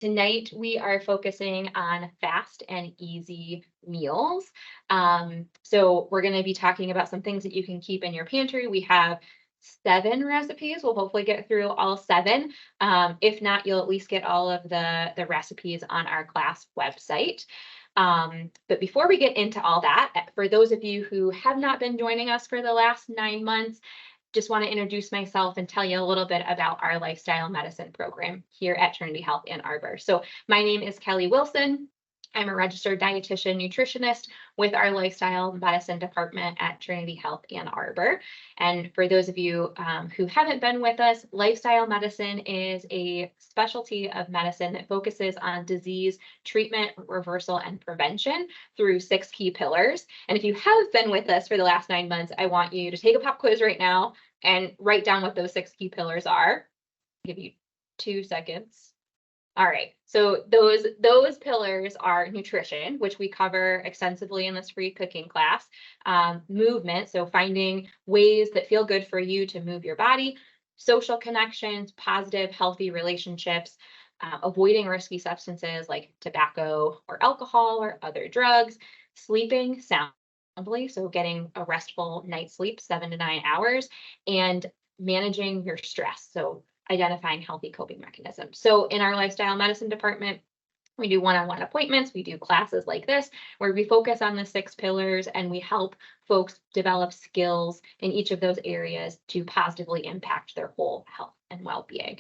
Tonight, we are focusing on fast and easy meals. So we're going to be talking about some things that you can keep in your pantry. We have 7 recipes. We'll hopefully get through all 7. If not, you'll at least get all of the recipes on our class website. But before we get into all that, for those of you who have not been joining us for the last 9 months, just want to introduce myself and tell you a little bit about our lifestyle medicine program here at Trinity Health Ann Arbor. So my name is Kelly Wilson. I'm a registered dietitian nutritionist with our lifestyle medicine department at Trinity Health Ann Arbor. And for those of you who haven't been with us, lifestyle medicine is a specialty of medicine that focuses on disease treatment, reversal, and prevention through 6 key pillars. And if you have been with us for the last 9 months, I want you to take a pop quiz right now and write down what those 6 key pillars are. I'll give you 2 seconds. All right, so those pillars are nutrition, which we cover extensively in this free cooking class, movement, so finding ways that feel good for you to move your body, social connections, positive, healthy relationships, avoiding risky substances like tobacco or alcohol or other drugs, sleeping soundly, so getting a restful night's sleep, 7 to 9 hours, and managing your stress, so identifying healthy coping mechanisms. So in our lifestyle medicine department, we do one-on-one appointments. We do classes like this where we focus on the 6 pillars and we help folks develop skills in each of those areas to positively impact their whole health and well-being.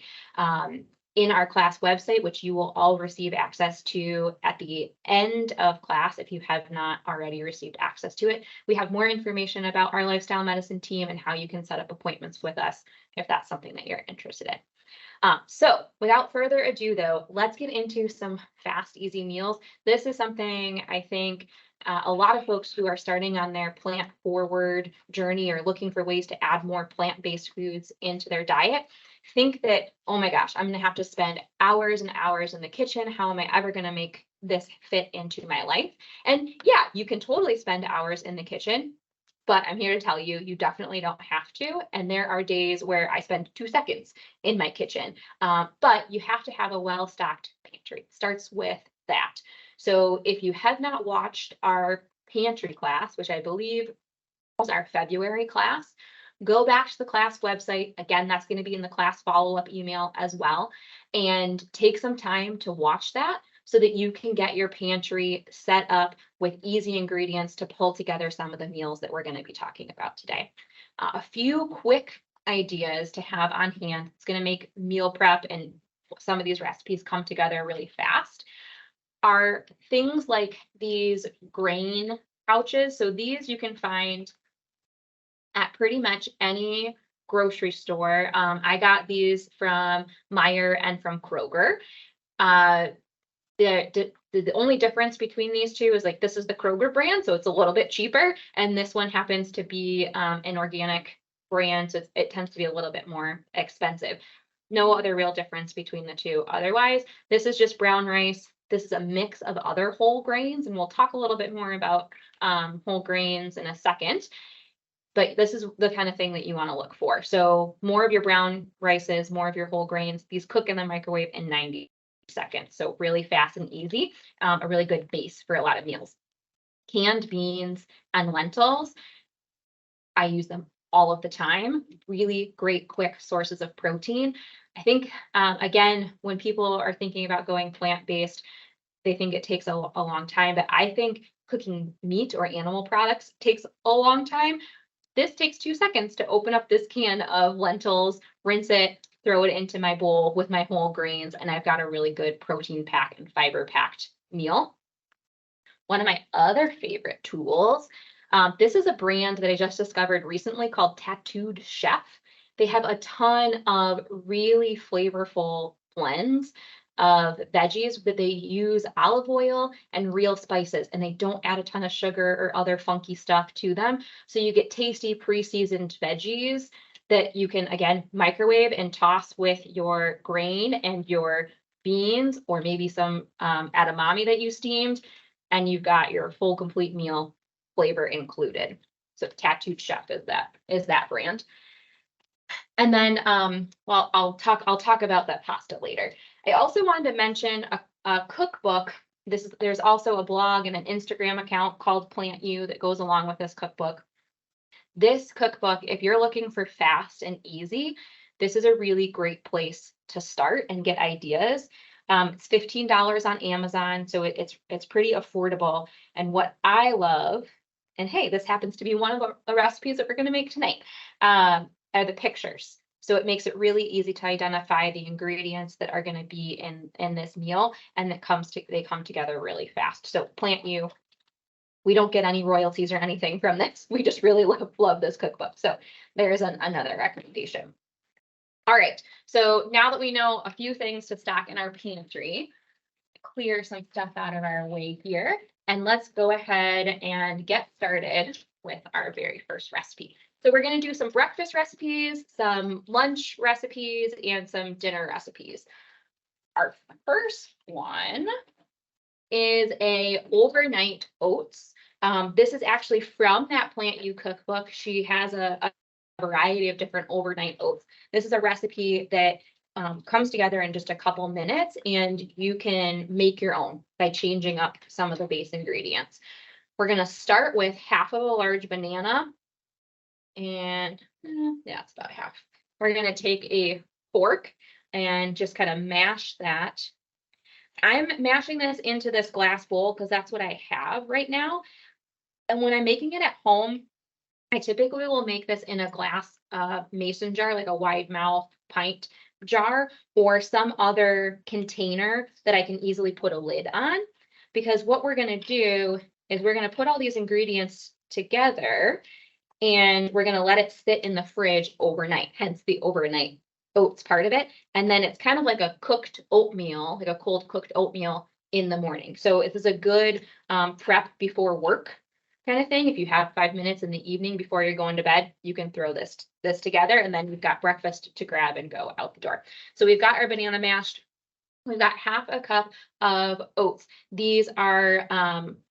In our class website, which you will all receive access to at the end of class, if you have not already received access to it, we have more information about our lifestyle medicine team and how you can set up appointments with us if that's something that you're interested in. So without further ado, though, let's get into some fast, easy meals. This is something I think a lot of folks who are starting on their plant-forward journey or looking for ways to add more plant-based foods into their diet think that, oh my gosh, I'm going to have to spend hours and hours in the kitchen. How am I ever going to make this fit into my life? And yeah, you can totally spend hours in the kitchen, but I'm here to tell you, you definitely don't have to. And there are days where I spend 2 seconds in my kitchen, but you have to have a well-stocked pantry. It starts with that. So if you have not watched our pantry class, which I believe was our February class, go back to the class website. Again, that's going to be in the class follow-up email as well. And take some time to watch that so that you can get your pantry set up with easy ingredients to pull together some of the meals that we're going to be talking about today. A few quick ideas to have on hand. It's going to make meal prep and some of these recipes come together really fast. Are things like these grain pouches. So these you can find at pretty much any grocery store. I got these from Meijer and from Kroger. The only difference between these two is like this is the Kroger brand, so it's a little bit cheaper, and this one happens to be an organic brand, so it tends to be a little bit more expensive. No other real difference between the two. Otherwise, this is just brown rice. This is a mix of other whole grains, and we'll talk a little bit more about whole grains in a second. But this is the kind of thing that you want to look for. So more of your brown rices, more of your whole grains, these cook in the microwave in 90 seconds. So really fast and easy, a really good base for a lot of meals. Canned beans and lentils, I use them all of the time. Really great, quick sources of protein. I think, again, when people are thinking about going plant-based, they think it takes a long time, but I think cooking meat or animal products takes a long time. This takes 2 seconds to open up this can of lentils, rinse it, throw it into my bowl with my whole grains, and I've got a really good protein packed and fiber packed meal. One of my other favorite tools, this is a brand that I just discovered recently called Tattooed Chef. They have a ton of really flavorful blends of veggies, but they use olive oil and real spices, and they don't add a ton of sugar or other funky stuff to them. So you get tasty pre-seasoned veggies that you can, again, microwave and toss with your grain and your beans, or maybe some edamame that you steamed, and you've got your full complete meal flavor included. So Tattooed Chef is that brand. And then, well, I'll talk about that pasta later. I also wanted to mention a cookbook. There's also a blog and an Instagram account called Plant You that goes along with this cookbook. This cookbook, if you're looking for fast and easy, this is a really great place to start and get ideas. It's $15 on Amazon, so it's pretty affordable. And what I love, and hey, this happens to be one of the recipes that we're going to make tonight, are the pictures. So it makes it really easy to identify the ingredients that are going to be in this meal, and they come together really fast. So Plant You, we don't get any royalties or anything from this. We just really love this cookbook. So there's another recommendation. All right, so now that we know a few things to stock in our pantry, clear some stuff out of our way here, and let's go ahead and get started with our very first recipe. So we're going to do some breakfast recipes, some lunch recipes, and some dinner recipes. Our first one is a overnight oats. This is actually from that Plant You cookbook. She has a variety of different overnight oats. This is a recipe that comes together in just a couple minutes, and you can make your own by changing up some of the base ingredients. We're going to start with half of a large banana, and yeah, it's about half. We're going to take a fork and just kind of mash that. I'm mashing this into this glass bowl because that's what I have right now. And when I'm making it at home, I typically will make this in a glass mason jar, like a wide mouth pint jar, or some other container that I can easily put a lid on. Because what we're going to do is we're going to put all these ingredients together, and we're going to let it sit in the fridge overnight, hence the overnight oats part of it. And then it's kind of like a cooked oatmeal, like a cold cooked oatmeal in the morning. So this is a good prep before work kind of thing. If you have 5 minutes in the evening before you're going to bed, you can throw this together, and then you've got breakfast to grab and go out the door. So we've got our banana mashed. We've got half a cup of oats. These are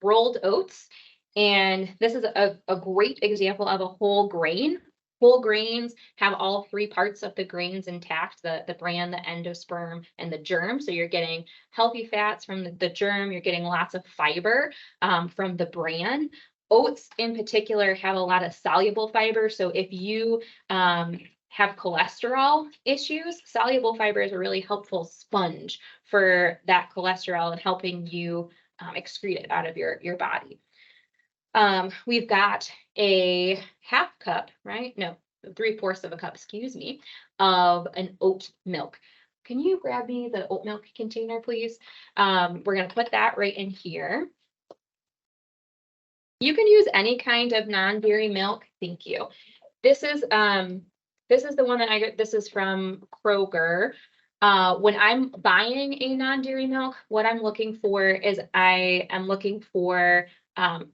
rolled oats, and this is a great example of a whole grain. Whole grains have all three parts of the grains intact, the bran, the endosperm, and the germ. So you're getting healthy fats from the germ. You're getting lots of fiber from the bran. Oats in particular have a lot of soluble fiber. So if you have cholesterol issues, soluble fiber is a really helpful sponge for that cholesterol and helping you excrete it out of your body. We've got a half cup, right? No, 3/4 of a cup, excuse me, of an oat milk. Can you grab me the oat milk container, please? We're going to put that right in here. You can use any kind of non-dairy milk. Thank you. This is the one that I got. This is from Kroger. When I'm buying a non-dairy milk, what I'm looking for is I am looking for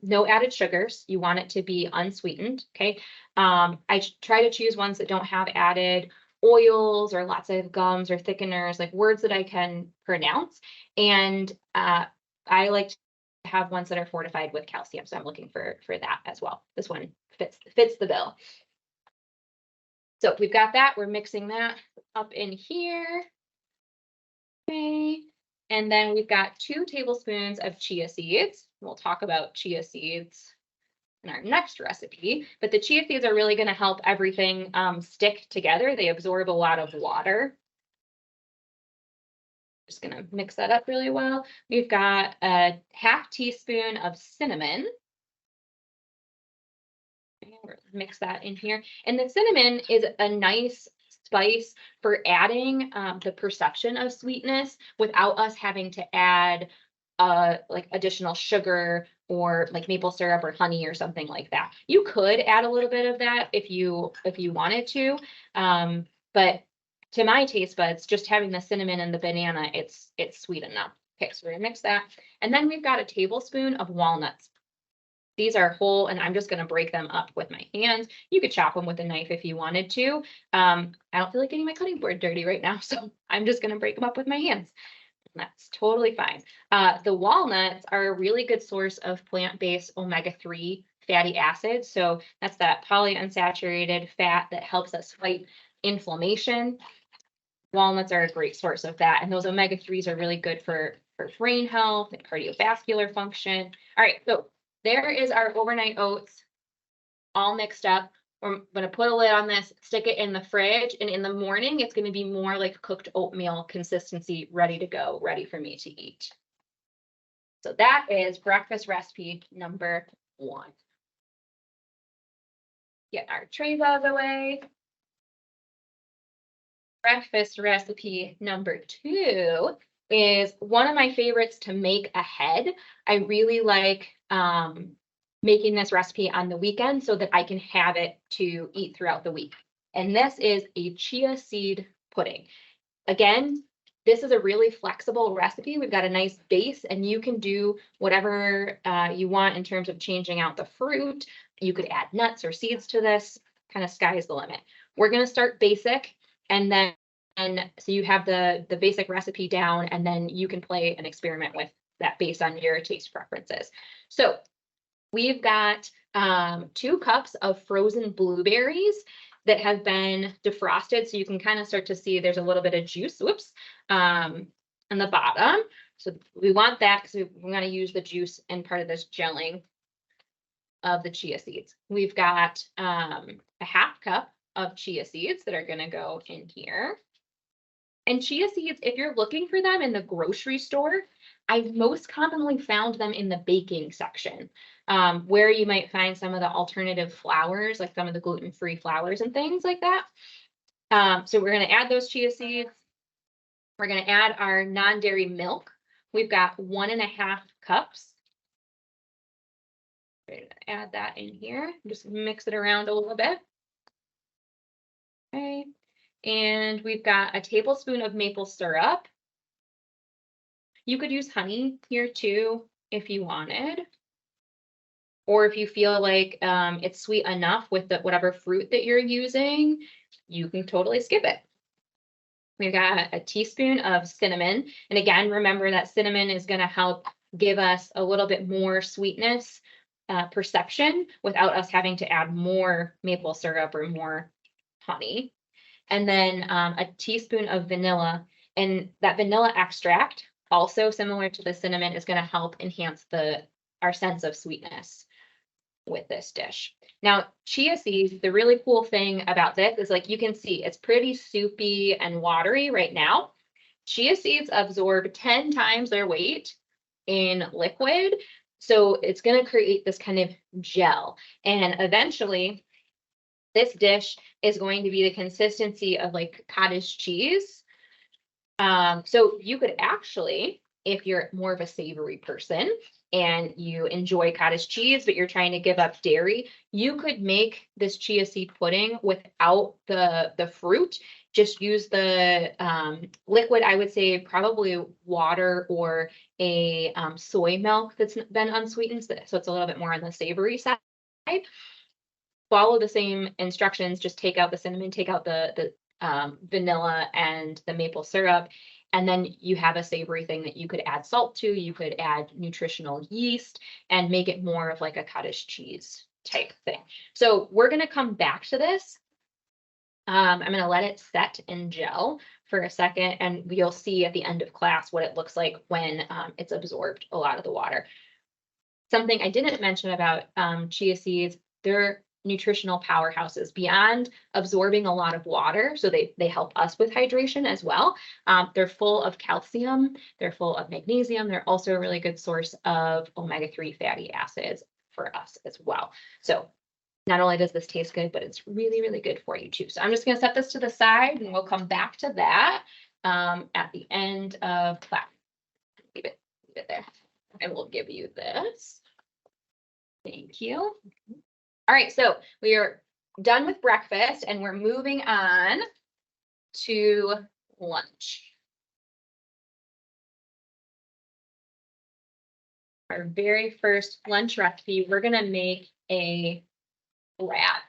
no added sugars. You want it to be unsweetened. Okay. I try to choose ones that don't have added oils or lots of gums or thickeners, like words that I can pronounce. And I like to have ones that are fortified with calcium. So I'm looking for that as well. This one fits the bill. So we've got that. We're mixing that up in here. Okay. And then we've got 2 tablespoons of chia seeds. We'll talk about chia seeds in our next recipe, but the chia seeds are really going to help everything stick together. They absorb a lot of water. Just going to mix that up really well. We've got a half teaspoon of cinnamon. Mix that in here. And the cinnamon is a nice spice for adding the perception of sweetness without us having to add like additional sugar or like maple syrup or honey or something like that. You could add a little bit of that if you wanted to, but to my taste buds, just having the cinnamon and the banana, it's sweet enough. Okay, so we're gonna mix that, and then we've got a tablespoon of walnuts. These are whole, and I'm just going to break them up with my hands. You could chop them with a knife if you wanted to. I don't feel like getting my cutting board dirty right now, so I'm just going to break them up with my hands. That's totally fine. The walnuts are a really good source of plant-based omega-3 fatty acids. So that's that polyunsaturated fat that helps us fight inflammation. walnuts are a great source of that. And those omega-3s are really good for brain health and cardiovascular function. All right, so there is our overnight oats all mixed up. I'm going to put a lid on this, stick it in the fridge, and in the morning, it's going to be more like cooked oatmeal consistency, ready to go, ready for me to eat. So that is breakfast recipe number 1. Get our trays out of the way. Breakfast recipe number 2 is one of my favorites to make ahead. I really like making this recipe on the weekend so that I can have it to eat throughout the week. And this is a chia seed pudding. Again, this is a really flexible recipe. We've got a nice base, and you can do whatever you want in terms of changing out the fruit. You could add nuts or seeds to this. Kind of sky's the limit. We're going to start basic, and then so you have the basic recipe down, and then you can play and experiment with that based on your taste preferences. So we've got 2 cups of frozen blueberries that have been defrosted. So you can kind of start to see there's a little bit of juice, on the bottom. So we want that because we're going to use the juice in part of this gelling of the chia seeds. We've got a half cup of chia seeds that are going to go in here. And chia seeds, if you're looking for them in the grocery store, I've most commonly found them in the baking section, where you might find some of the alternative flours, like some of the gluten-free flours and things like that. So we're going to add those chia seeds. We're going to add our non-dairy milk. We've got 1.5 cups. We're going to add that in here. Just mix it around a little bit. Okay. And we've got a tablespoon of maple syrup. You could use honey here too if you wanted, or if you feel like it's sweet enough with whatever fruit that you're using, you can totally skip it. We've got a teaspoon of cinnamon. And again, remember that cinnamon is going to help give us a little bit more sweetness perception without us having to add more maple syrup or more honey. And then a teaspoon of vanilla. And that vanilla extract, also similar to the cinnamon, is going to help enhance our sense of sweetness with this dish. Now, chia seeds, the really cool thing about this is, like, you can see it's pretty soupy and watery right now. Chia seeds absorb 10 times their weight in liquid. So it's going to create this kind of gel. And eventually, this dish is going to be the consistency of like cottage cheese. So you could actually, if you're more of a savory person and you enjoy cottage cheese, but you're trying to give up dairy, you could make this chia seed pudding without the fruit. Just use the liquid, I would say probably water or a soy milk that's been unsweetened. So it's a little bit more on the savory side. Follow the same instructions, just take out the cinnamon, take out the vanilla and the maple syrup, and then you have a savory thing that you could add salt to. You could add nutritional yeast and make it more of like a cottage cheese type thing. So we're going to come back to this. I'm going to let it set and gel for a second, and you'll see at the end of class what it looks like when it's absorbed a lot of the water. Something I didn't mention about chia seeds, they're nutritional powerhouses. Beyond absorbing a lot of water, so they help us with hydration as well. They're full of calcium, they're full of magnesium. They're also a really good source of omega-3 fatty acids for us as well. So not only does this taste good, but it's really, really good for you too. So I'm just going to set this to the side, and we'll come back to that at the end of class. Leave it there. I will give you this. Thank you. All right, so we are done with breakfast, and we're moving on to lunch. Our very first lunch recipe, we're going to make a wrap.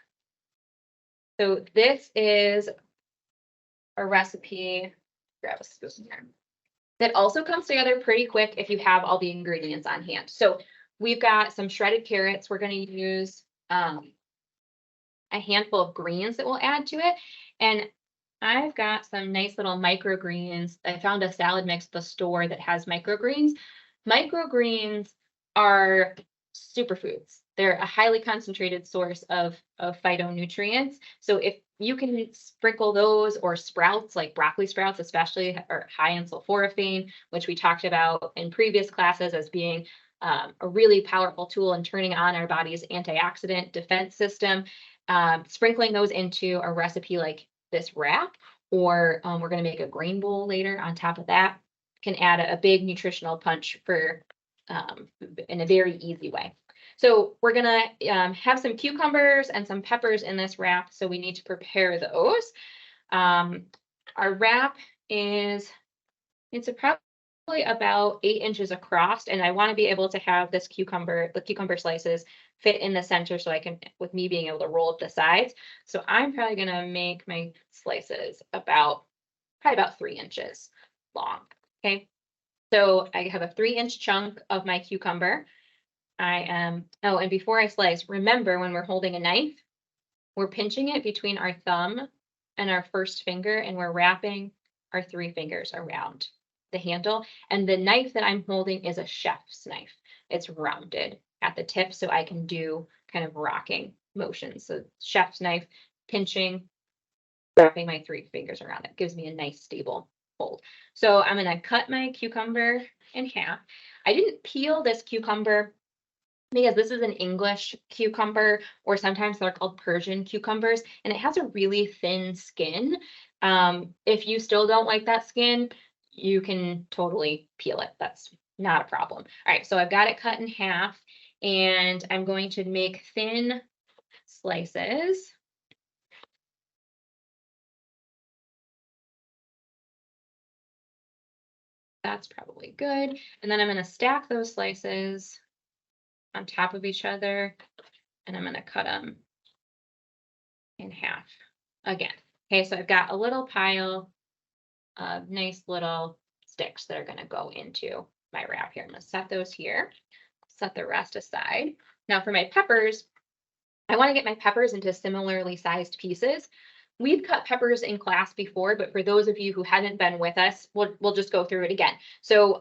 So this is a recipe, grab a spoon here, that also comes together pretty quick if you have all the ingredients on hand. So we've got some shredded carrots. We're going to use a handful of greens that we'll add to it. And I've got some nice little microgreens. I found a salad mix at the store that has microgreens. Microgreens are superfoods. They're a highly concentrated source of phytonutrients. So if you can sprinkle those or sprouts, like broccoli sprouts, especially are high in sulforaphane, which we talked about in previous classes as being a really powerful tool in turning on our body's antioxidant defense system. Sprinkling those into a recipe like this wrap, or we're going to make a grain bowl later on top of that, can add a big nutritional punch for in a very easy way. So we're going to have some cucumbers and some peppers in this wrap, so we need to prepare those. Our wrap it's probably about 8 inches across, and I want to be able to have the cucumber slices fit in the center so I can, with me being able to roll up the sides. So I'm probably going to make my slices probably about 3 inches long. Okay. So I have a 3-inch chunk of my cucumber. And before I slice, remember when we're holding a knife, we're pinching it between our thumb and our first finger, and we're wrapping our 3 fingers around the handle. And the knife that I'm holding is a chef's knife. It's rounded at the tip, so I can do kind of rocking motions. So chef's knife, pinching, wrapping my 3 fingers around it. Gives me a nice stable hold. So I'm going to cut my cucumber in half. I didn't peel this cucumber because this is an English cucumber, or sometimes they're called Persian cucumbers, and it has a really thin skin. If you still don't like that skin, you can totally peel it. That's not a problem. All right, so I've got it cut in half, and I'm going to make thin slices. That's probably good. And then I'm going to stack those slices on top of each other, and I'm going to cut them in half again. Okay, so I've got a little pile of nice little sticks that are going to go into my wrap here. I'm going to set those here, set the rest aside. Now for my peppers, I want to get my peppers into similarly sized pieces. We've cut peppers in class before, but for those of you who hadn't been with us, we'll just go through it again. So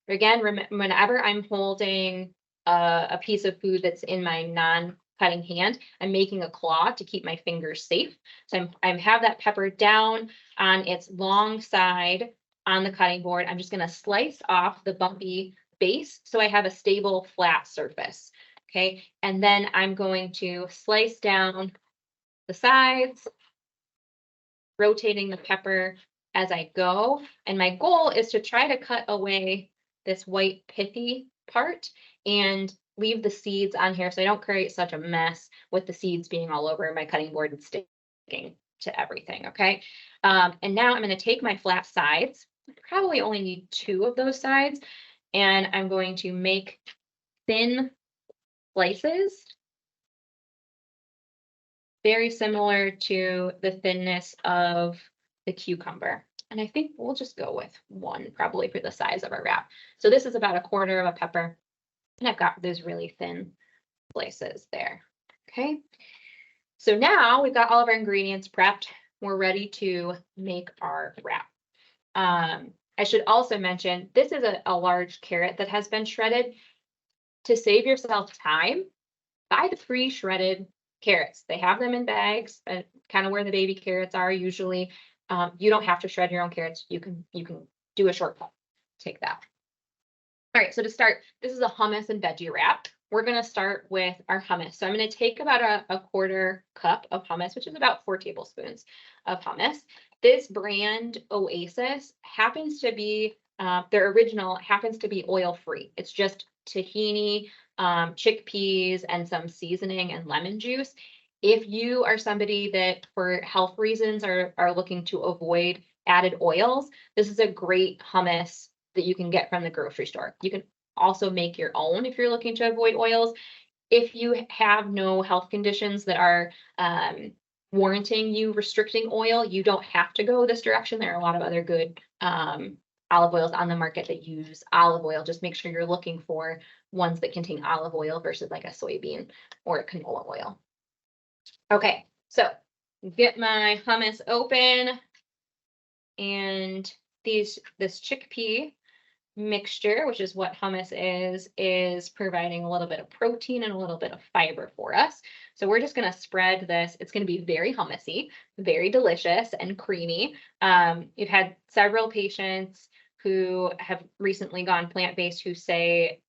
again, whenever I'm holding a piece of food that's in my non-cutting hand, I'm making a claw to keep my fingers safe. So I have that pepper down on its long side on the cutting board. I'm just going to slice off the bumpy base so I have a stable, flat surface. Okay, and then I'm going to slice down the sides, rotating the pepper as I go. And my goal is to try to cut away this white pithy part and leave the seeds on here so I don't create such a mess with the seeds being all over my cutting board and sticking to everything. Okay, and now I'm going to take my flat sides. I probably only need 2 of those sides, and I'm going to make thin slices, very similar to the thinness of the cucumber. And I think we'll just go with 1 probably for the size of our wrap. So this is about 1/4 of a pepper, and I've got those really thin slices there. Okay, so now we've got all of our ingredients prepped. We're ready to make our wrap. I should also mention, this is a large carrot that has been shredded. To save yourself time, buy the pre-shredded carrots. They have them in bags, kind of where the baby carrots are usually. You don't have to shred your own carrots. You can do a shortcut. Take that. All right, so to start, this is a hummus and veggie wrap. We're going to start with our hummus. So I'm going to take about a 1/4 cup of hummus, which is about 4 tablespoons of hummus. This brand Oasis happens to be, their original happens to be oil-free. It's just tahini, chickpeas, and some seasoning and lemon juice. If you are somebody that for health reasons are looking to avoid added oils, this is a great hummus that you can get from the grocery store. You can also make your own if you're looking to avoid oils. If you have no health conditions that are warranting you restricting oil, you don't have to go this direction. There are a lot of other good olive oils on the market that use olive oil. Just make sure you're looking for ones that contain olive oil versus like a soybean or a canola oil. Okay, so get my hummus open. And this chickpea mixture, which is what hummus is providing a little bit of protein and a little bit of fiber for us. So we're just going to spread this. It's going to be very hummusy, very delicious and creamy. We've had several patients who have recently gone plant-based who say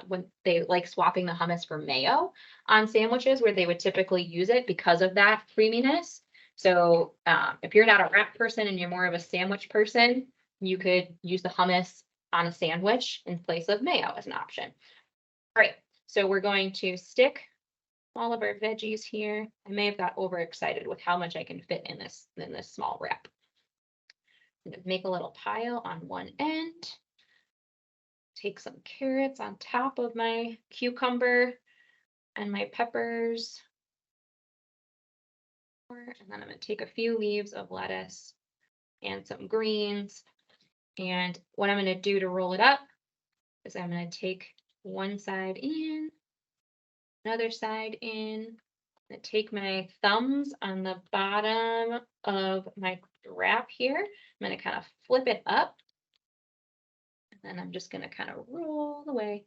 when they like swapping the hummus for mayo on sandwiches where they would typically use it because of that creaminess. So if you're not a wrap person and you're more of a sandwich person, you could use the hummus on a sandwich in place of mayo as an option. All right, so we're going to stick all of our veggies here. I may have got overexcited with how much I can fit in this small wrap. I'm going to make a little pile on one end. Take some carrots on top of my cucumber and my peppers. And then I'm going to take a few leaves of lettuce and some greens. And what I'm going to do to roll it up is I'm going to take one side in, another side in. I'm going to take my thumbs on the bottom of my wrap here. I'm going to kind of flip it up. And then I'm just going to kind of roll away.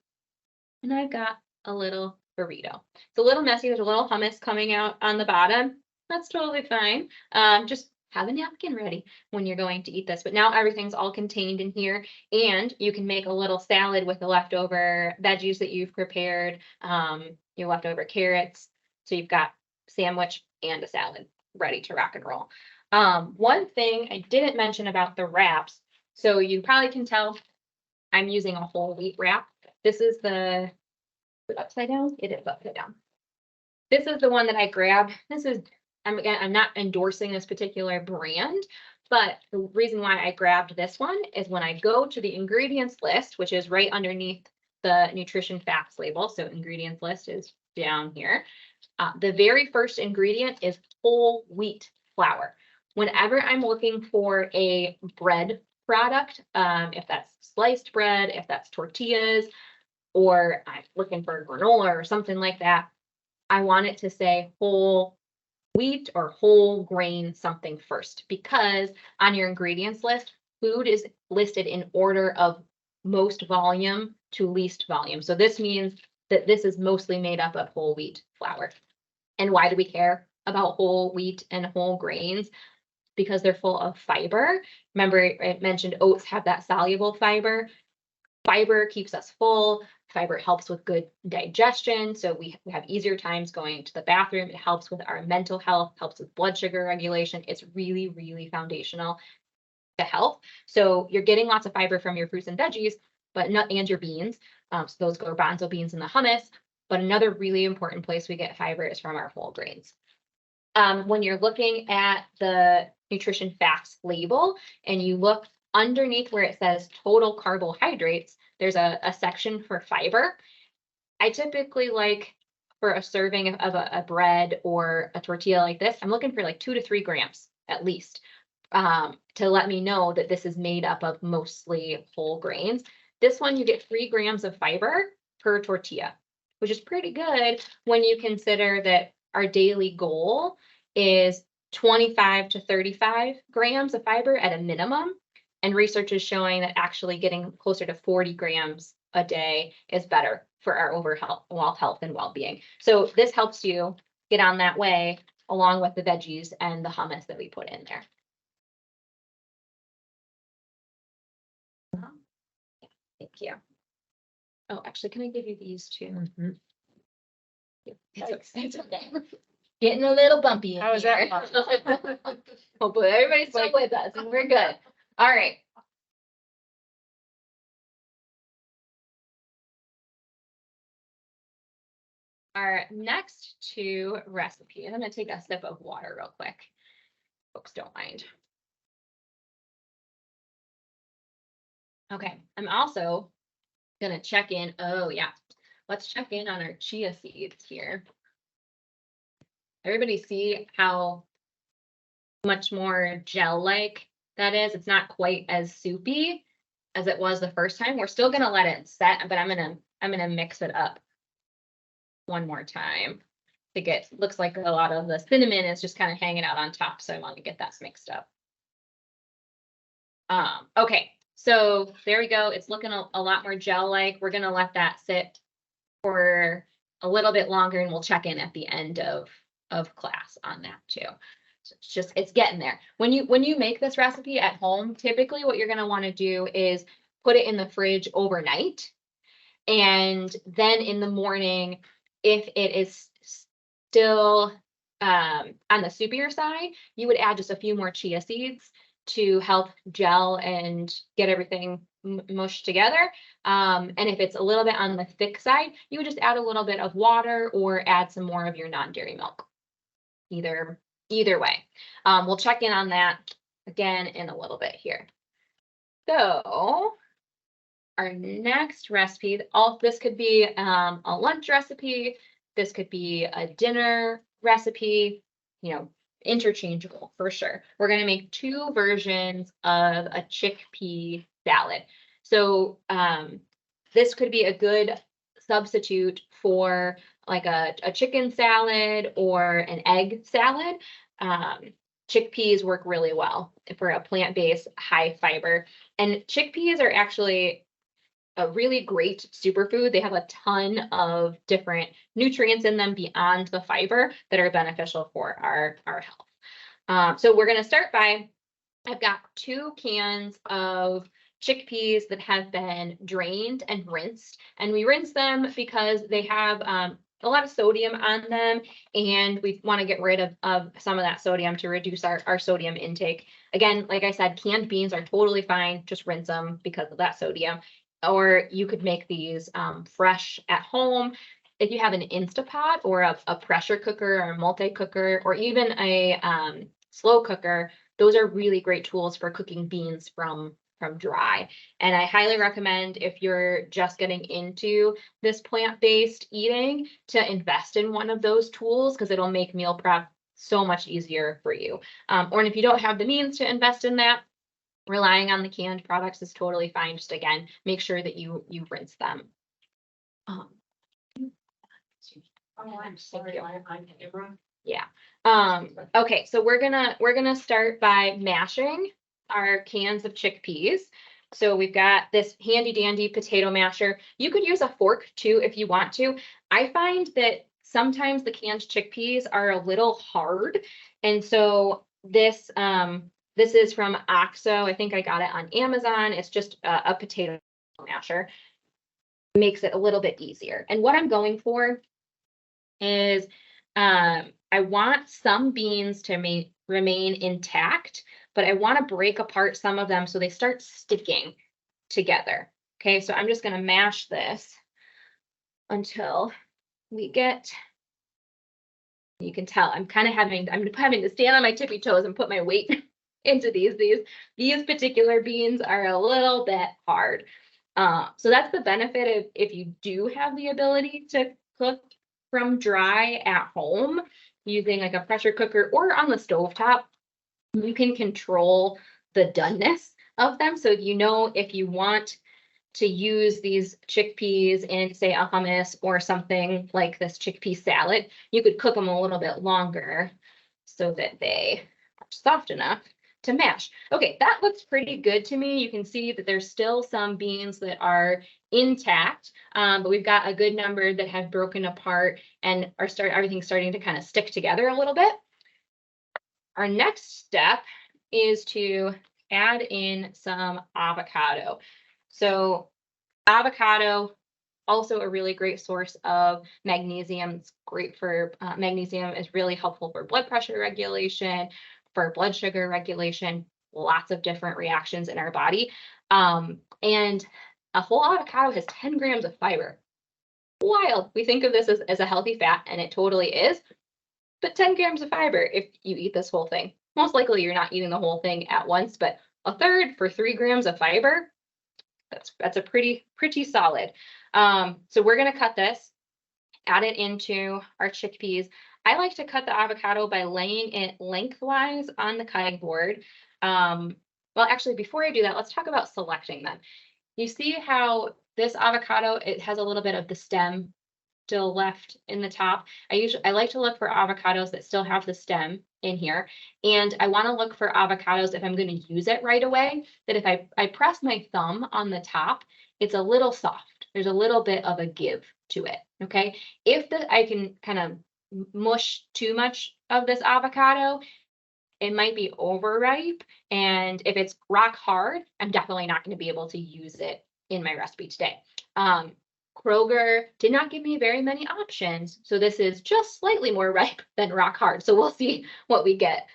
And I've got a little burrito. It's a little messy. There's a little hummus coming out on the bottom. That's totally fine. Just have a napkin ready when you're going to eat this. But now everything's all contained in here, and you can make a little salad with the leftover veggies that you've prepared, your leftover carrots. So you've got sandwich and a salad ready to rock and roll. One thing I didn't mention about the wraps, so you probably can tell I'm using a whole wheat wrap. This is the upside down. It is upside down. This is the one that I grabbed. I'm not endorsing this particular brand, but the reason why I grabbed this one is when I go to the ingredients list, which is right underneath the nutrition facts label. So ingredients list is down here. The very first ingredient is whole wheat flour. Whenever I'm looking for a bread product, if that's sliced bread, if that's tortillas, or I'm looking for granola or something like that, I want it to say whole wheat or whole grain something first, because on your ingredients list, food is listed in order of most volume to least volume. So this means that this is mostly made up of whole wheat flour. And why do we care about whole wheat and whole grains? Because they're full of fiber. Remember, I mentioned oats have that soluble fiber. Fiber keeps us full. Fiber helps with good digestion. So we have easier times going to the bathroom. It helps with our mental health, helps with blood sugar regulation. It's really, really foundational to health. So you're getting lots of fiber from your fruits and veggies, and your beans. So those garbanzo beans in the hummus. But another really important place we get fiber is from our whole grains. When you're looking at the nutrition facts label and you look underneath where it says total carbohydrates, there's a section for fiber. I typically like, for a serving of a bread or a tortilla like this, I'm looking for like 2 to 3 grams at least, to let me know that this is made up of mostly whole grains. This one, you get 3 grams of fiber per tortilla, which is pretty good when you consider that our daily goal is 25 to 35 grams of fiber at a minimum. And research is showing that actually getting closer to 40 grams a day is better for our overall health and well-being. So this helps you get on that way along with the veggies and the hummus that we put in there. Yeah, thank you. Oh, actually, can I give you these too? Mm-hmm. It's okay. Getting a little bumpy. How was that? Hopefully everybody's still with us and we're good. All right. Our next 2 recipes, I'm going to take a sip of water real quick. Folks don't mind. Okay, I'm also going to check in. Oh, yeah. Let's check in on our chia seeds here. Everybody see how much more gel-like that is? It's not quite as soupy as it was the first time. We're still going to let it set, but I'm going to mix it up one more time to get, looks like a lot of the cinnamon is just kind of hanging out on top. So I want to get that mixed up. Okay, so there we go. It's looking a lot more gel-like. We're gonna let that sit for a little bit longer, and we'll check in at the end of class on that too. So it's getting there. When you make this recipe at home, typically what you're gonna want to do is put it in the fridge overnight, and then in the morning, if it is still on the soupier side, you would add just a few more chia seeds to help gel and get everything mushed together. And if it's a little bit on the thick side, you would just add a little bit of water or add some more of your non-dairy milk. Either way. We'll check in on that again in a little bit here. So our next recipe, this could be a lunch recipe. This could be a dinner recipe, interchangeable for sure. We're going to make 2 versions of a chickpea salad. So this could be a good substitute for like a chicken salad or an egg salad. Chickpeas work really well for a plant-based, high fiber. And chickpeas are actually a really great superfood. They have a ton of different nutrients in them beyond the fiber that are beneficial for our health. So we're going to start by, I've got 2 cans of chickpeas that have been drained and rinsed. And we rinse them because they have a lot of sodium on them, and we want to get rid of some of that sodium to reduce our sodium intake. Again, like I said, canned beans are totally fine. Just rinse them because of that sodium. Or you could make these fresh at home. If you have an Instapot or a pressure cooker or a multi-cooker or even a slow cooker, those are really great tools for cooking beans from dry. And I highly recommend, if you're just getting into this plant-based eating, to invest in one of those tools, because it'll make meal prep so much easier for you. Or if you don't have the means to invest in that, relying on the canned products is totally fine. Just again, make sure that you rinse them. I'm sorry, I'm camera. Yeah. Okay, so we're gonna start by mashing our cans of chickpeas. So we've got this handy dandy potato masher. You could use a fork too if you want to. I find that sometimes the canned chickpeas are a little hard, and so this is from OXO. I think I got it on Amazon. It's just a potato masher. Makes it a little bit easier. And what I'm going for is I want some beans to remain intact, but I want to break apart some of them so they start sticking together. Okay, so I'm just going to mash this until we get, you can tell I'm having to stand on my tippy toes and put my weight into these particular beans are a little bit hard. So that's the benefit of if you do have the ability to cook from dry at home using like a pressure cooker or on the stovetop, you can control the doneness of them. So if you want to use these chickpeas in, say, a hummus or something like this chickpea salad, you could cook them a little bit longer so that they are soft enough to mash. Okay, that looks pretty good to me. You can see that there's still some beans that are intact, but we've got a good number that have broken apart and everything's starting to kind of stick together a little bit. Our next step is to add in some avocado. So avocado, also a really great source of magnesium. It's great for magnesium is really helpful for blood pressure regulation, for blood sugar regulation, lots of different reactions in our body. And a whole avocado has 10 grams of fiber. Wild. We think of this as a healthy fat, and it totally is. But 10 grams of fiber if you eat this whole thing. Most likely you're not eating the whole thing at once, but a third for 3 grams of fiber, that's a pretty solid. So we're going to cut this, add it into our chickpeas. I like to cut the avocado by laying it lengthwise on the cutting board. Well, actually, before I do that, let's talk about selecting them. You see how this avocado, it has a little bit of the stem still left in the top. I like to look for avocados that still have the stem in here. And I want to look for avocados if I'm going to use it right away, that if I press my thumb on the top, it's a little soft. There's a little bit of a give to it, okay? If I can kind of mush too much of this avocado, it might be overripe. And if it's rock hard, I'm definitely not going to be able to use it in my recipe today. Kroger did not give me very many options, so this is just slightly more ripe than rock hard. So we'll see what we get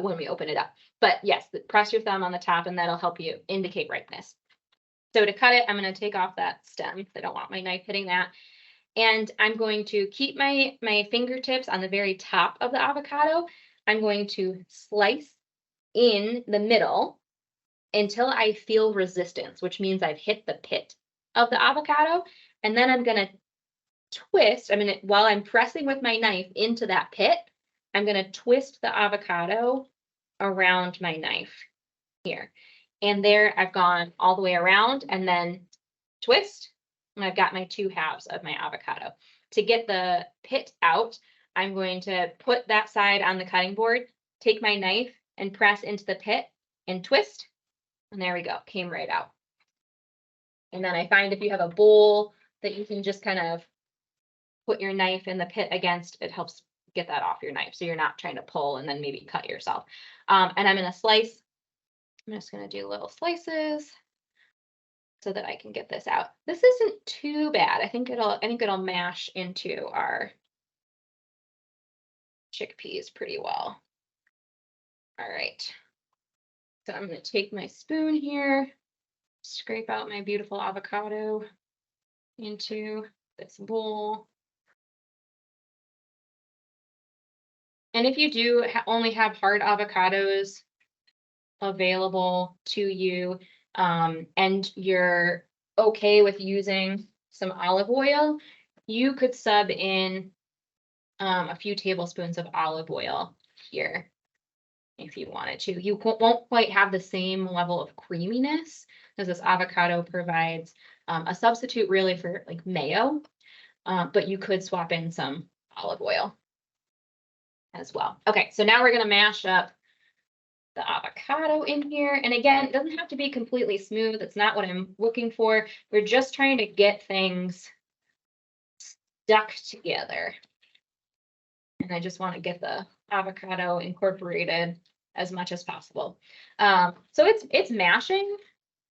when we open it up. But yes, press your thumb on the top and that'll help you indicate ripeness. So to cut it, I'm going to take off that stem. I don't want my knife hitting that. And I'm going to keep my fingertips on the very top of the avocado. I'm going to slice in the middle until I feel resistance, which means I've hit the pit of the avocado. And then I'm going to twist. While I'm pressing with my knife into that pit, I'm going to twist the avocado around my knife here. And there I've gone all the way around and then twist. And I've got my two halves of my avocado. To get the pit out, I'm going to put that side on the cutting board, take my knife and press into the pit and twist. And there we go, came right out. And then I find if you have a bowl that you can just kind of put your knife in the pit against, it helps get that off your knife. So you're not trying to pull and then maybe cut yourself. And I'm going to slice. I'm just going to do little slices so that I can get this out. This isn't too bad. I think it'll mash into our chickpeas pretty well. All right. So I'm going to take my spoon here, scrape out my beautiful avocado into this bowl. And if you do only have hard avocados available to you, and you're okay with using some olive oil, you could sub in a few tablespoons of olive oil here if you wanted to. You won't quite have the same level of creaminess as this avocado provides a substitute really for like mayo, but you could swap in some olive oil as well. Okay, so now we're going to mash up the avocado in here. And again, it doesn't have to be completely smooth. It's not what I'm looking for. We're just trying to get things stuck together. And I just want to get the avocado incorporated as much as possible. So it's mashing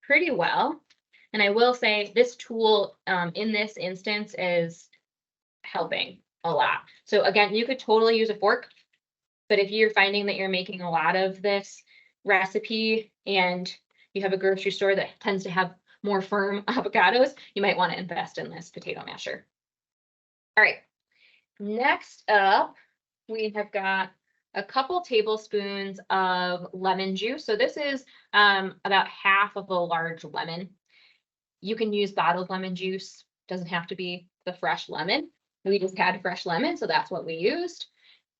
pretty well. And I will say this tool in this instance is helping a lot. So again, you could totally use a fork, but if you're finding that you're making a lot of this recipe and you have a grocery store that tends to have more firm avocados, you might want to invest in this potato masher. All right, next up, we have got a couple tablespoons of lemon juice. So this is about half of a large lemon. You can use bottled lemon juice. Doesn't have to be the fresh lemon. We just had fresh lemon, so that's what we used.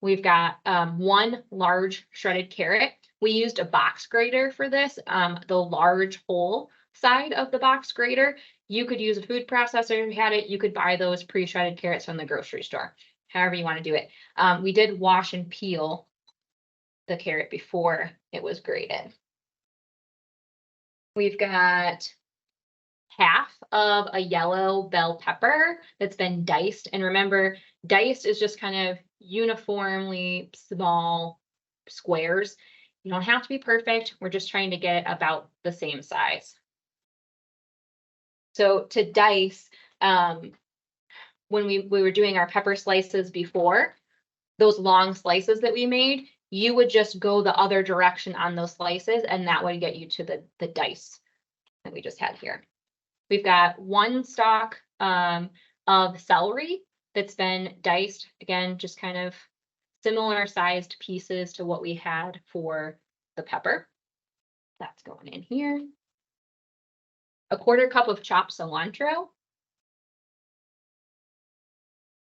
We've got one large shredded carrot. We used a box grater for this, the large whole side of the box grater. You could use a food processor if you had it. You could buy those pre-shredded carrots from the grocery store, however you want to do it. We did wash and peel the carrot before it was grated. We've got half of a yellow bell pepper that's been diced. And remember, diced is just kind of uniformly small squares. You don't have to be perfect. We're just trying to get about the same size. So to dice, when we were doing our pepper slices before, those long slices that we made, you would just go the other direction on those slices, and that would get you to the dice that we just had here. We've got one stalk of celery that's been diced. Again, just kind of similar sized pieces to what we had for the pepper. That's going in here. A quarter cup of chopped cilantro.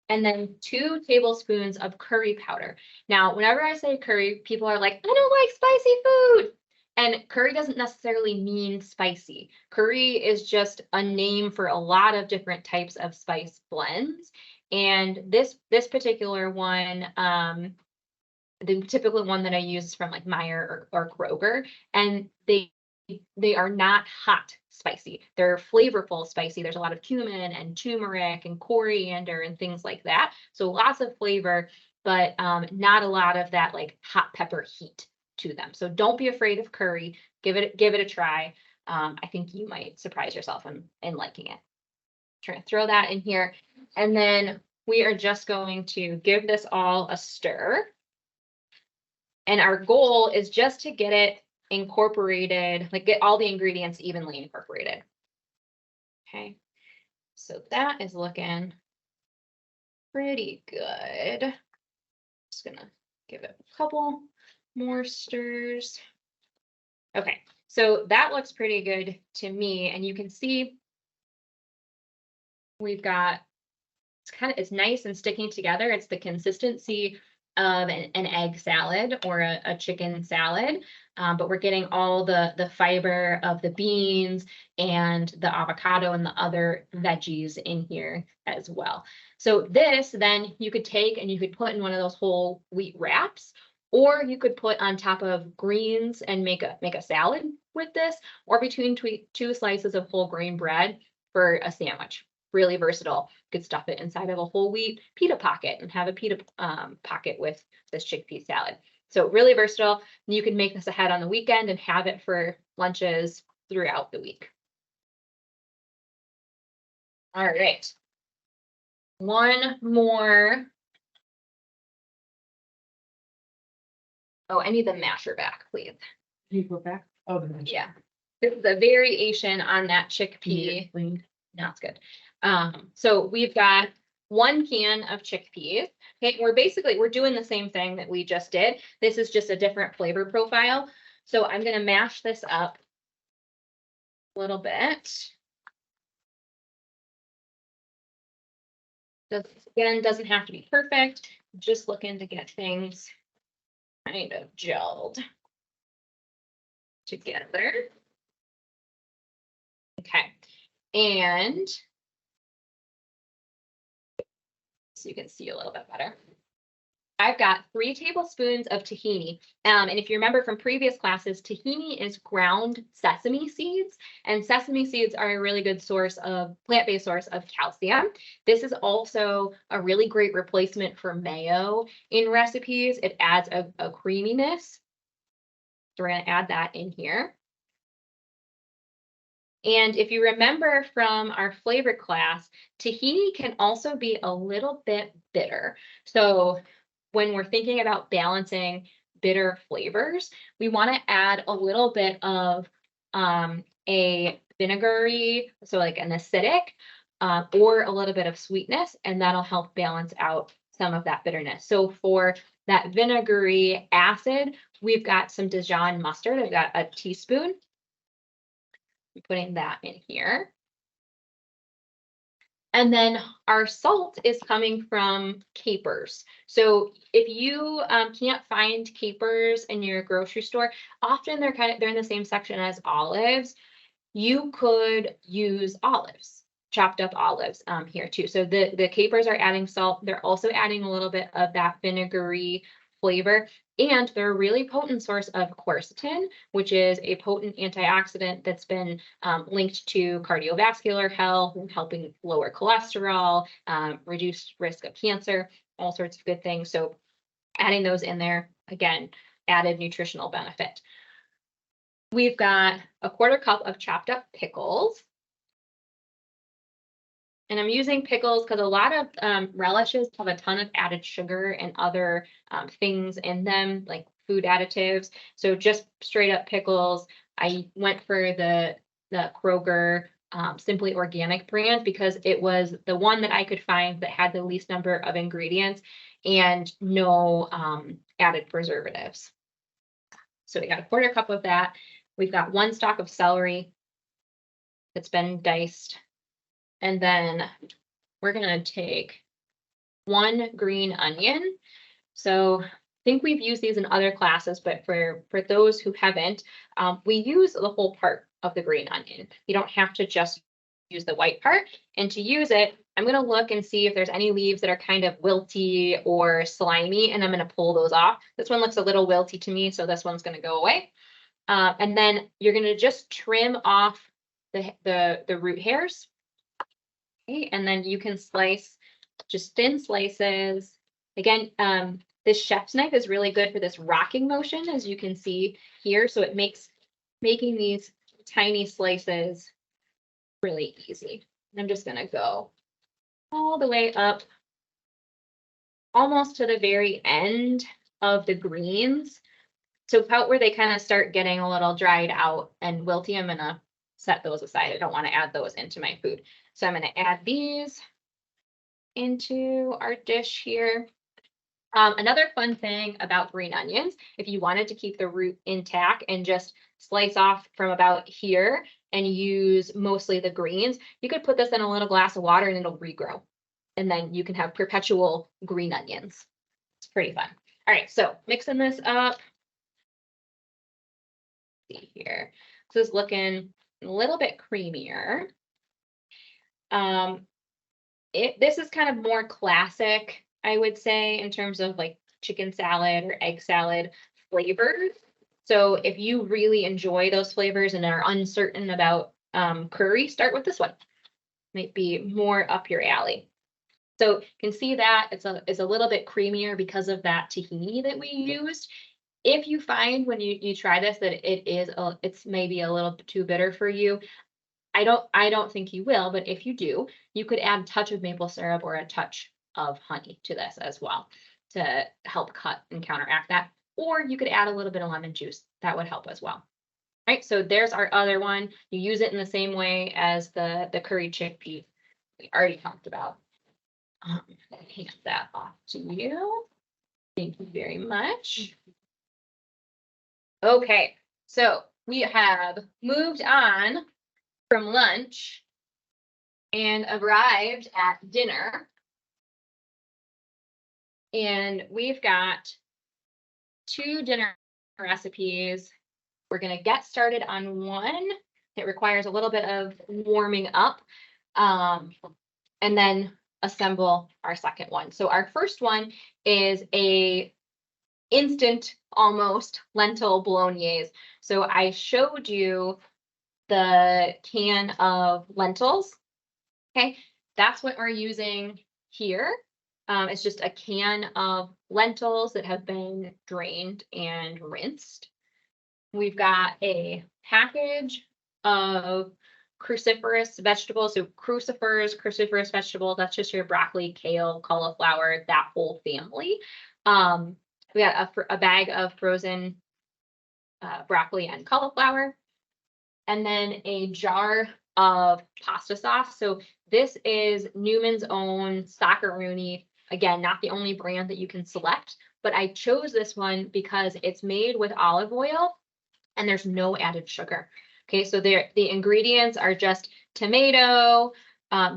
And then 2 tablespoons of curry powder. Now, whenever I say curry, people are like, I don't like spicy food. And curry doesn't necessarily mean spicy. Curry is just a name for a lot of different types of spice blends. And this particular one the typical one that I use is from like Meyer or Kroger, and they are not hot spicy. They're flavorful spicy. There's a lot of cumin and turmeric and coriander and things like that. So lots of flavor, but not a lot of that like hot pepper heat to them. So don't be afraid of curry. Give it a try. I think you might surprise yourself in liking it. Trying to throw that in here. And then we are just going to give this all a stir. And our goal is just to get it incorporated, like get all the ingredients evenly incorporated. Okay, so that is looking pretty good. Just gonna give it a couple more stirs. Okay, so that looks pretty good to me, and you can see we've got, it's nice and sticking together. It's the consistency of an egg salad or a chicken salad, but we're getting all the fiber of the beans and the avocado and the other veggies in here as well. So this then you could take and you could put in one of those whole wheat wraps, or you could put on top of greens and make a salad with this, or between two slices of whole grain bread for a sandwich. Really versatile. You could stuff it inside of a whole wheat pita pocket and have a pita pocket with this chickpea salad. So really versatile. You can make this ahead on the weekend and have it for lunches throughout the week. All right. One more. Oh, I need the masher back, please. Can you go back? Oh, the masher. Yeah. This is a variation on that chickpea. No, it's good. So we've got 1 can of chickpeas. Okay, we're doing the same thing that we just did. This is just a different flavor profile. So I'm going to mash this up a little bit. Again, doesn't have to be perfect. Just looking to get things kind of gelled together. Okay, and so you can see a little bit better. I've got 3 tablespoons of tahini. And if you remember from previous classes, tahini is ground sesame seeds, and sesame seeds are a really good source of plant-based source of calcium. This is also a really great replacement for mayo in recipes. It adds a creaminess. So we're going to add that in here. And if you remember from our flavor class, tahini can also be a little bit bitter. So when we're thinking about balancing bitter flavors, we want to add a little bit of a vinegary, so like an acidic, or a little bit of sweetness, and that'll help balance out some of that bitterness. So for that vinegary acid, we've got some Dijon mustard. I've got a teaspoon. I'm putting that in here. And then our salt is coming from capers. So if you can't find capers in your grocery store, often they're in the same section as olives. You could use olives, chopped up olives here too. So the capers are adding salt. They're also adding a little bit of that vinegary flavor. And they're a really potent source of quercetin, which is a potent antioxidant that's been linked to cardiovascular health, helping lower cholesterol, reduce risk of cancer, all sorts of good things. So adding those in there, again, added nutritional benefit. We've got a 1/4 cup of chopped up pickles. And I'm using pickles because a lot of relishes have a ton of added sugar and other things in them, like food additives. So just straight up pickles. I went for the Kroger Simply Organic brand because it was the one that I could find that had the least number of ingredients and no added preservatives. So we got a 1/4 cup of that. We've got 1 stalk of celery that's been diced. And then we're going to take 1 green onion. So I think we've used these in other classes, but for those who haven't, we use the whole part of the green onion. You don't have to just use the white part. And to use it, I'm going to look and see if there's any leaves that are kind of wilty or slimy, and I'm going to pull those off. This one looks a little wilty to me, so this one's going to go away. And then you're going to just trim off the root hairs. Okay, and then you can slice just thin slices. Again, this chef's knife is really good for this rocking motion, as you can see here. So it makes making these tiny slices really easy. I'm just going to go all the way up almost to the very end of the greens. So about where they kind of start getting a little dried out and wilty, I'm going to set those aside. I don't want to add those into my food. So I'm going to add these into our dish here. Another fun thing about green onions, if you wanted to keep the root intact and just slice off from about here and use mostly the greens, you could put this in a little glass of water and it'll regrow. And then you can have perpetual green onions. It's pretty fun. All right, so mixing this up. See here. This is looking a little bit creamier. This is kind of more classic, I would say, in terms of like chicken salad or egg salad flavors. So if you really enjoy those flavors and are uncertain about curry, start with this one. Might be more up your alley. So you can see that it's a little bit creamier because of that tahini that we used. If you find when you try this that it's maybe a little too bitter for you, I don't think you will, but if you do, you could add a touch of maple syrup or a touch of honey to this as well to help cut and counteract that. Or you could add a little bit of lemon juice. That would help as well. All right, so there's our other one. You use it in the same way as the curry chickpea we already talked about. Hand that off to you. Thank you very much. Okay, so we have moved on from lunch and arrived at dinner. And we've got 2 dinner recipes. We're going to get started on one. It requires a little bit of warming up, and then assemble our second one. So our first one is a instant almost lentil bolognese. So I showed you the can of lentils. Okay, that's what we're using here. It's just a can of lentils that have been drained and rinsed. We've got a package of cruciferous vegetables. So cruciferous vegetables, that's just your broccoli, kale, cauliflower, that whole family. We got a bag of frozen broccoli and cauliflower, and then a jar of pasta sauce. So this is Newman's Own Stockeroonie. Again, not the only brand that you can select, but I chose this one because it's made with olive oil and there's no added sugar. Okay, so the ingredients are just tomato,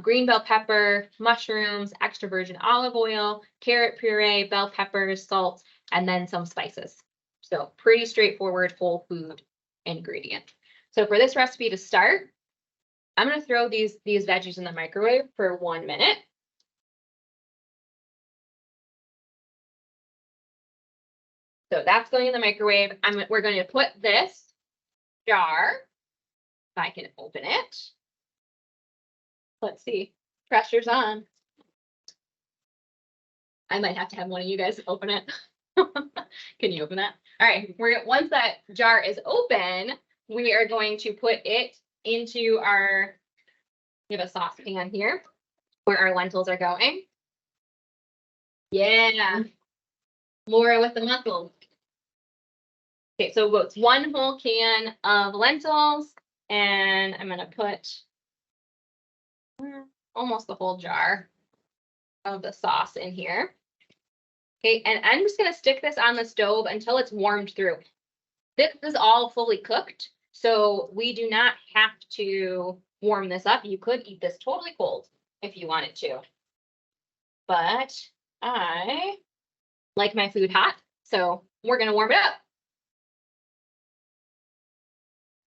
green bell pepper, mushrooms, extra virgin olive oil, carrot puree, bell peppers, salt, and then some spices. So pretty straightforward whole food ingredient. So for this recipe to start, I'm going to throw these veggies in the microwave for 1 minute. So that's going in the microwave. We're going to put this jar, if I can open it. Let's see, pressure's on. I might have to have one of you guys open it. Can you open that? All right, once that jar is open, we are going to put it into we have a saucepan here where our lentils are going. Yeah, Laura with the muscles. Okay, so it's 1 whole can of lentils, and I'm gonna put almost the whole jar of the sauce in here. Okay, and I'm just gonna stick this on the stove until it's warmed through. This is all fully cooked, so we do not have to warm this up. You could eat this totally cold if you wanted to, but I like my food hot, so we're gonna warm it up.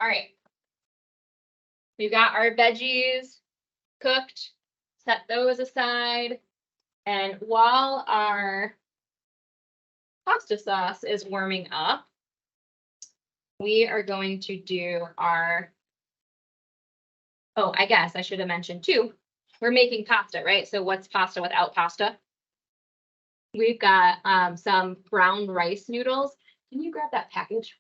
All right, we've got our veggies cooked, set those aside. And while our pasta sauce is warming up, we are going to do our, oh, I guess I should have mentioned too, we're making pasta, right? So what's pasta without pasta? We've got some brown rice noodles. Can you grab that package?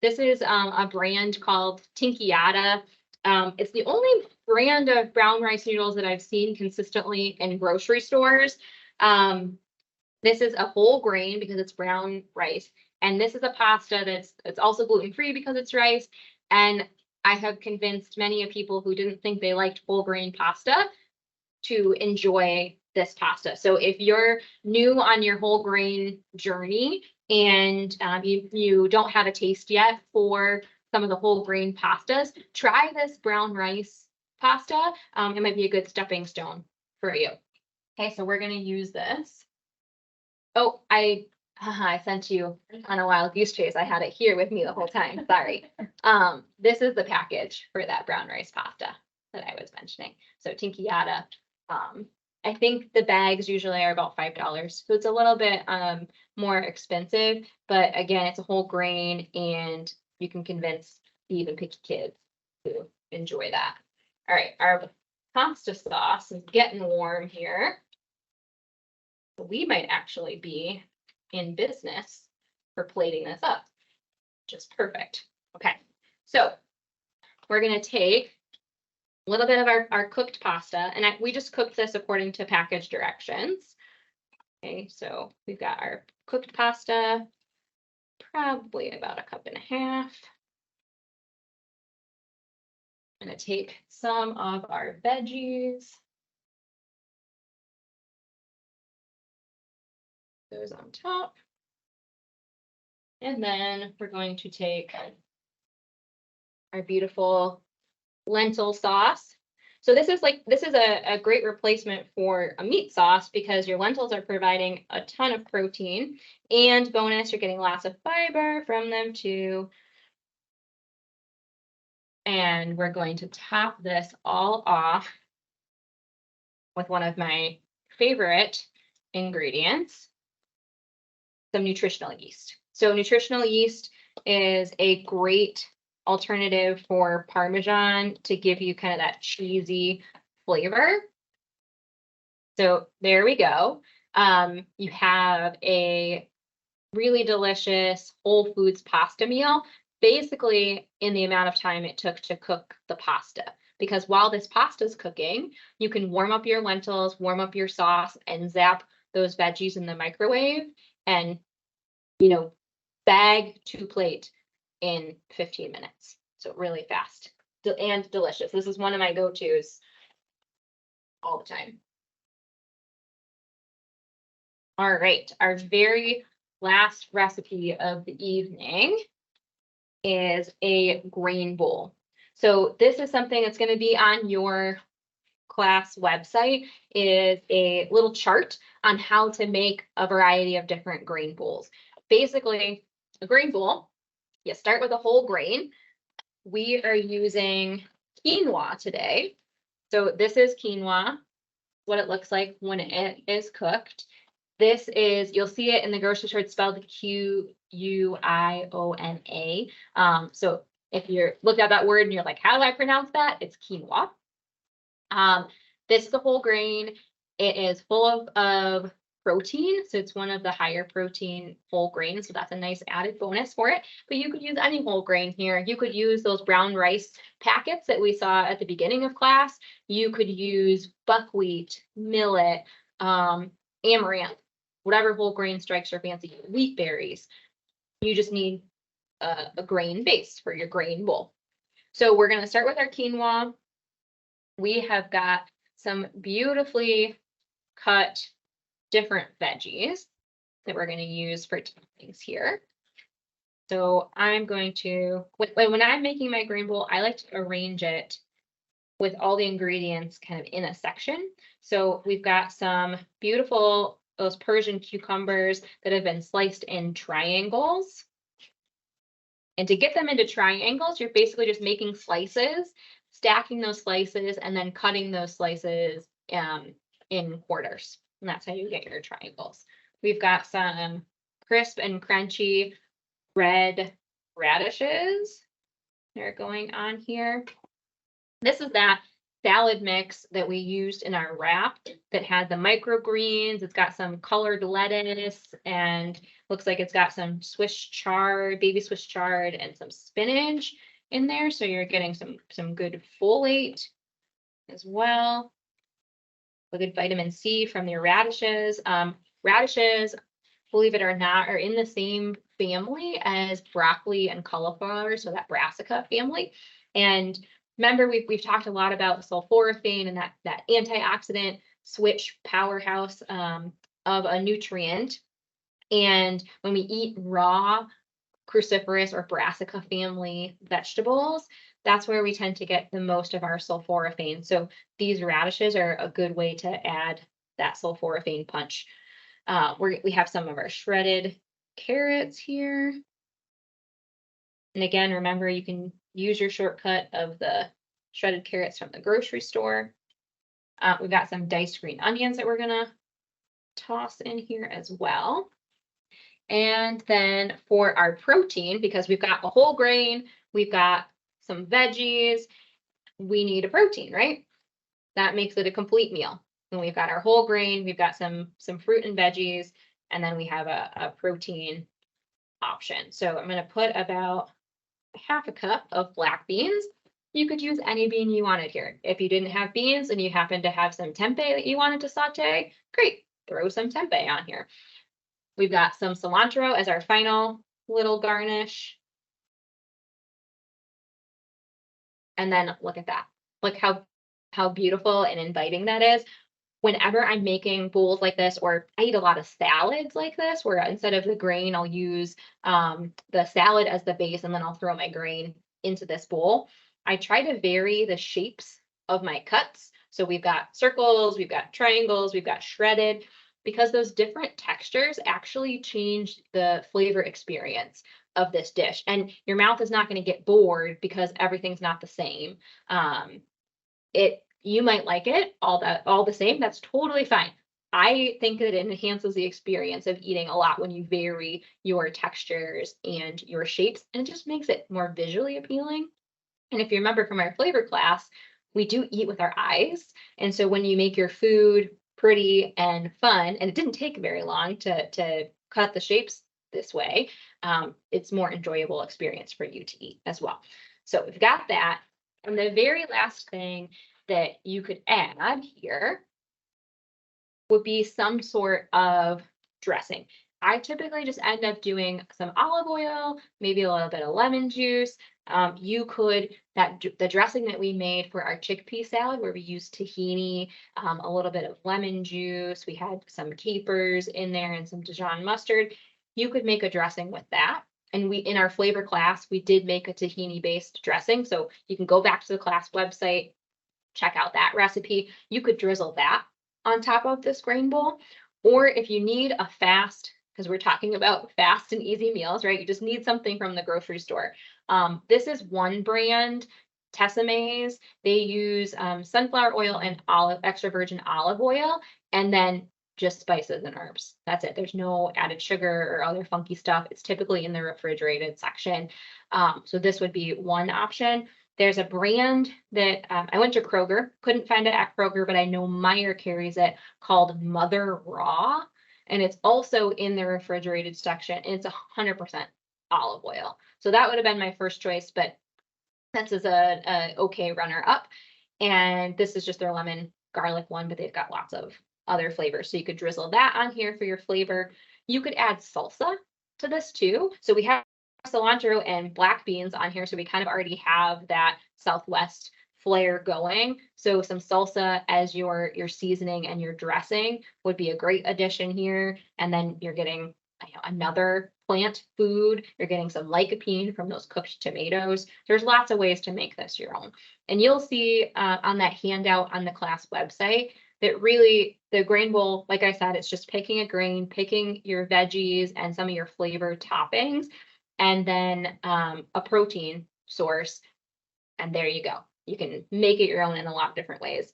This is a brand called Tinkiata. It's the only brand of brown rice noodles that I've seen consistently in grocery stores. This is a whole grain because it's brown rice. And this is a pasta it's also gluten-free because it's rice. And I have convinced many of people who didn't think they liked whole grain pasta to enjoy this pasta. So if you're new on your whole grain journey and you don't have a taste yet for some of the whole grain pastas, try this brown rice pasta. It might be a good stepping stone for you. Okay, so we're going to use this. Oh, I sent you on a wild goose chase. I had it here with me the whole time. Sorry. This is the package for that brown rice pasta that I was mentioning. So Tinkiata. I think the bags usually are about $5. So it's a little bit more expensive, but again, it's a whole grain and you can convince even picky kids to enjoy that. All right, our pasta sauce is getting warm here. So we might actually be in business for plating this up. Just perfect. Okay, so we're going to take a little bit of our cooked pasta, and we just cooked this according to package directions. Okay, so we've got our cooked pasta, probably about a cup and a half. I'm going to take some of our veggies. Those on top. And then we're going to take our beautiful lentil sauce. So this is a great replacement for a meat sauce because your lentils are providing a ton of protein, and bonus, you're getting lots of fiber from them too. And we're going to top this all off with one of my favorite ingredients, some nutritional yeast. So nutritional yeast is a great alternative for Parmesan to give you kind of that cheesy flavor. So there we go. You have a really delicious whole foods pasta meal, basically in the amount of time it took to cook the pasta. Because while this pasta is cooking, you can warm up your lentils, warm up your sauce, and zap those veggies in the microwave and, bag to plate in 15 minutes. So really fast and delicious. This is one of my go-tos all the time. All right, our very last recipe of the evening is a grain bowl. So this is something that's going to be on your class website, is a little chart on how to make a variety of different grain bowls. Basically, a grain bowl, you start with a whole grain. We are using quinoa today. So this is quinoa, what it looks like when it is cooked. This is, you'll see it in the grocery store, it's spelled Quiona. So if you're looked at that word and you're like, how do I pronounce that? It's quinoa. This is a whole grain. It is full of protein. So it's one of the higher protein whole grains. So that's a nice added bonus for it. But you could use any whole grain here. You could use those brown rice packets that we saw at the beginning of class. You could use buckwheat, millet, amaranth, whatever whole grain strikes your fancy, wheat berries. You just need a grain base for your grain bowl. So we're going to start with our quinoa. We have got some beautifully cut different veggies that we're going to use for toppings here. So I'm going to, when I'm making my grain bowl, I like to arrange it with all the ingredients kind of in a section. So we've got some beautiful, those Persian cucumbers that have been sliced in triangles. And to get them into triangles, you're basically just making slices stacking those slices and then cutting those slices in quarters. And that's how you get your triangles. We've got some crisp and crunchy red radishes. They're going on here. This is that salad mix that we used in our wrap that had the microgreens. It's got some colored lettuce and looks like it's got some Swiss chard, baby Swiss chard, and some spinach in there. So you're getting some good folate as well. A good vitamin C from your radishes. Radishes, believe it or not, are in the same family as broccoli and cauliflower, so that brassica family. And remember, we've talked a lot about sulforaphane and that antioxidant switch powerhouse of a nutrient. And when we eat raw cruciferous or brassica family vegetables, that's where we tend to get the most of our sulforaphane. So these radishes are a good way to add that sulforaphane punch. We have some of our shredded carrots here. And again, remember, you can use your shortcut of the shredded carrots from the grocery store. We've got some diced green onions that we're gonna toss in here as well. And then for our protein, because we've got a whole grain, we've got some veggies, we need a protein, right? That makes it a complete meal. And we've got our whole grain, we've got some fruit and veggies, and then we have a protein option. So I'm gonna put about half a cup of black beans. You could use any bean you wanted here. If you didn't have beans and you happen to have some tempeh that you wanted to saute, great, throw some tempeh on here. We've got some cilantro as our final little garnish. And then look at that. Look how beautiful and inviting that is. Whenever I'm making bowls like this, or I eat a lot of salads like this, where instead of the grain, I'll use the salad as the base, and then I'll throw my grain into this bowl. I try to vary the shapes of my cuts. So we've got circles, we've got triangles, we've got shredded, because those different textures actually change the flavor experience of this dish. And your mouth is not going to get bored because everything's not the same. You might like it all the same. That's totally fine. I think that it enhances the experience of eating a lot when you vary your textures and your shapes, and it just makes it more visually appealing. And if you remember from our flavor class, we do eat with our eyes. And so when you make your food pretty and fun, and it didn't take very long to cut the shapes this way, it's more enjoyable experience for you to eat as well. So we've got that. And the very last thing that you could add here would be some sort of dressing. I typically just end up doing some olive oil, maybe a little bit of lemon juice. The dressing that we made for our chickpea salad, where we used tahini, a little bit of lemon juice, we had some capers in there and some Dijon mustard. You could make a dressing with that. And in our flavor class, we did make a tahini based dressing. So you can go back to the class website, check out that recipe. You could drizzle that on top of this grain bowl. Or if you need a fast, because we're talking about fast and easy meals, right? You just need something from the grocery store. This is one brand, Tessemae's. They use sunflower oil and extra virgin olive oil, and then just spices and herbs. That's it. There's no added sugar or other funky stuff. It's typically in the refrigerated section. So this would be one option. There's a brand that I went to Kroger, couldn't find it at Kroger, but I know Meijer carries it, called Mother Raw. And it's also in the refrigerated section, and it's 100% olive oil. So that would have been my first choice, but this is a okay runner up. And this is just their lemon garlic one, but they've got lots of other flavors. So you could drizzle that on here for your flavor. You could add salsa to this too. So we have cilantro and black beans on here, so we kind of already have that Southwest flair going. So some salsa as your seasoning and your dressing would be a great addition here. And then you're getting another plant food. You're getting some lycopene from those cooked tomatoes. There's lots of ways to make this your own. And you'll see on that handout on the class website that really the grain bowl, like I said, it's just picking a grain, picking your veggies and some of your flavor toppings, and then a protein source. And there you go. you can make it your own in a lot of different ways.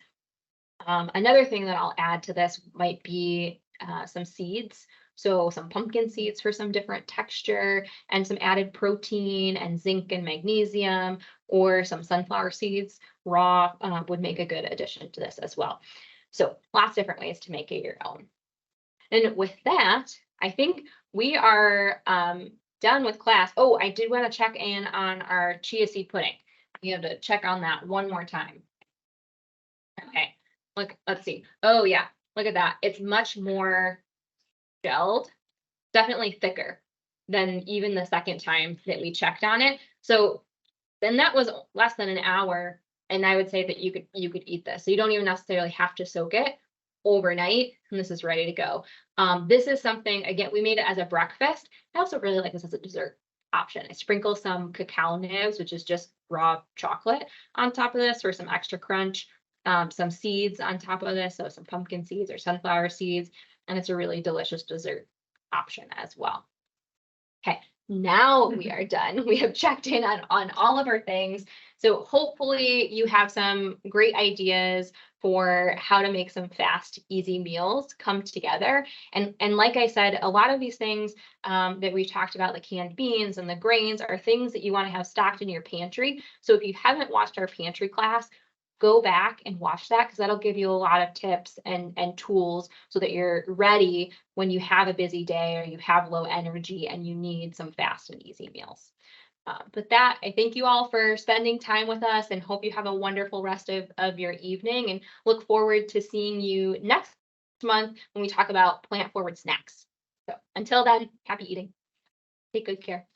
Another thing that I'll add to this might be some seeds. So some pumpkin seeds for some different texture and some added protein and zinc and magnesium, or some sunflower seeds raw would make a good addition to this as well. So lots of different ways to make it your own. And with that, I think we are done with class. Oh, I did want to check in on our chia seed pudding. You have to check on that one more time. Okay, look, let's see. Oh yeah, look at that. It's much more gelled, definitely thicker than even the second time that we checked on it. So then that was less than an hour, and I would say that you could eat this. So you don't even necessarily have to soak it overnight, and this is ready to go. This is something, again, we made it as a breakfast. I also really like this as a dessert option. I sprinkle some cacao nibs, which is just raw chocolate, on top of this for some extra crunch. Some seeds on top of this, so some pumpkin seeds or sunflower seeds, and it's a really delicious dessert option as well. Okay, now we are done. We have checked in on all of our things. So hopefully you have some great ideas for how to make some fast, easy meals come together. And like I said, a lot of these things that we've talked about, the canned beans and the grains, are things that you want to have stocked in your pantry. So if you haven't watched our pantry class, go back and watch that, because that'll give you a lot of tips and tools so that you're ready when you have a busy day or you have low energy and you need some fast and easy meals. But that, I thank you all for spending time with us and hope you have a wonderful rest of your evening, and look forward to seeing you next month when we talk about plant forward snacks. So until then, happy eating. Take good care.